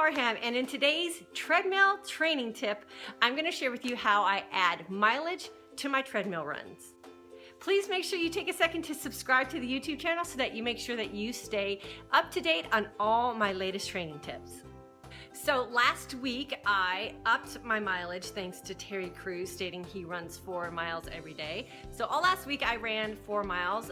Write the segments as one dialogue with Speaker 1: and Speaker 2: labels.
Speaker 1: Abraham, and in today's treadmill training tip, I'm going to share with you how I add mileage to my treadmill runs. Please make sure you take a second to subscribe to the YouTube channel so that you make sure that you stay up to date on all my latest training tips. So last week I upped my mileage thanks to Terry Crews stating he runs 4 miles every day. So all last week I ran 4 miles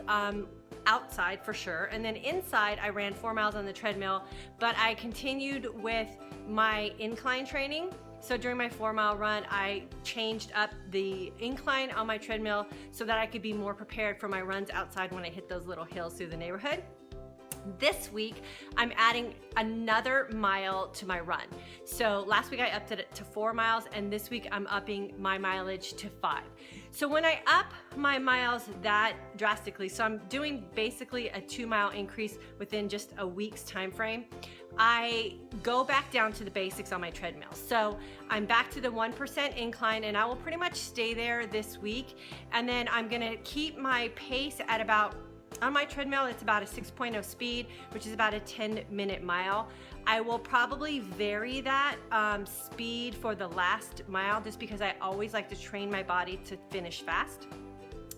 Speaker 1: outside for sure, and then inside I ran 4 miles on the treadmill, but I continued with my incline training. So during my 4-mile run, I changed up the incline on my treadmill so that I could be more prepared for my runs outside when I hit those little hills through the neighborhood. This week, I'm adding another mile to my run. So last week I upped it to 4 miles, and this week I'm upping my mileage to 5. So when I up my miles that drastically, so I'm doing basically a 2-mile increase within just a week's time frame, I go back down to the basics on my treadmill. So I'm back to the 1% incline, and I will pretty much stay there this week. And then I'm gonna keep my pace at about, on my treadmill, it's about a 6.0 speed, which is about a 10-minute mile. I will probably vary that speed for the last mile just because I always like to train my body to finish fast.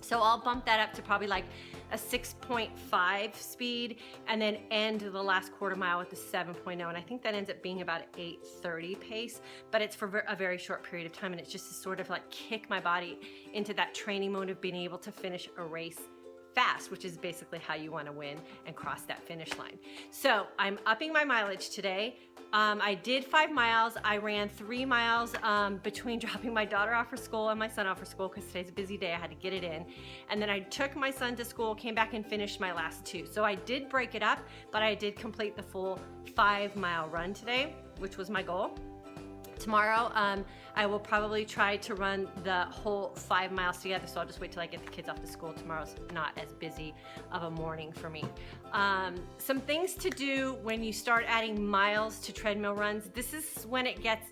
Speaker 1: So I'll bump that up to probably like a 6.5 speed and then end the last quarter mile with the 7.0. And I think that ends up being about 8:30 pace, but it's for a very short period of time. And it's just to sort of like kick my body into that training mode of being able to finish a race fast, which is basically how you want to win and cross that finish line. So I'm upping my mileage today. I did 5 miles. I ran 3 miles between dropping my daughter off for school and my son off for school because today's a busy day. I had to get it in. And then I took my son to school, came back and finished my last 2. So I did break it up, but I did complete the full 5-mile run today, which was my goal. Tomorrow, I will probably try to run the whole 5 miles together, so I'll just wait till I get the kids off to school. Tomorrow's not as busy of a morning for me. Some things to do when you start adding miles to treadmill runs. This is when it gets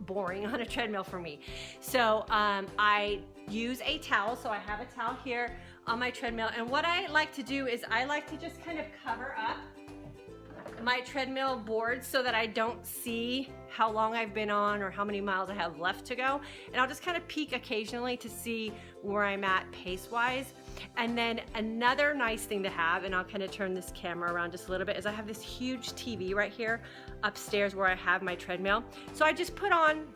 Speaker 1: boring on a treadmill for me. So I use a towel, so I have a towel here on my treadmill, and what I like to do is I like to just kind of cover up my treadmill board so that I don't see how long I've been on or how many miles I have left to go. And I'll just kind of peek occasionally to see where I'm at pace-wise. And then another nice thing to have, and I'll kind of turn this camera around just a little bit, is I have this huge TV right here upstairs where I have my treadmill. So I just put on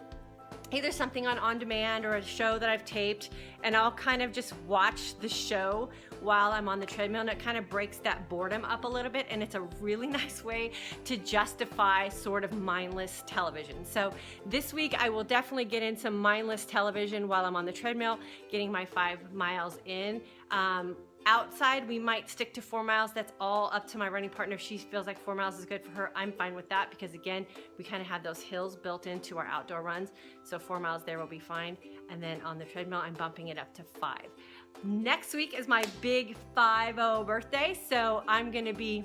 Speaker 1: either something on demand or a show that I've taped, and I'll kind of just watch the show while I'm on the treadmill, and it kind of breaks that boredom up a little bit, and it's a really nice way to justify sort of mindless television. So this week I will definitely get in some mindless television while I'm on the treadmill, getting my 5 miles in. Outside, we might stick to 4 miles. That's all up to my running partner. If she feels like 4 miles is good for her, I'm fine with that because, again, we kind of have those hills built into our outdoor runs. So 4 miles there will be fine. And then on the treadmill, I'm bumping it up to 5. Next week is my big 5-0 birthday, so I'm going to be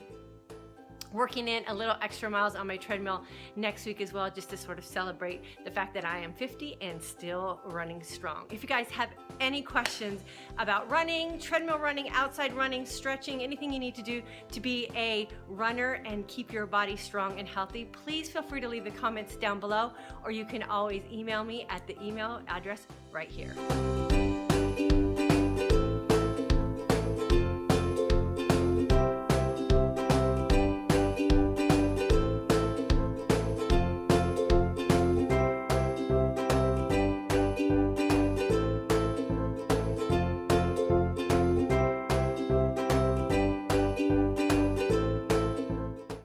Speaker 1: working in a little extra miles on my treadmill next week as well, just to sort of celebrate the fact that I am 50 and still running strong. If you guys have any questions about running, treadmill running, outside running, stretching, anything you need to do to be a runner and keep your body strong and healthy, please feel free to leave the comments down below, or you can always email me at the email address right here.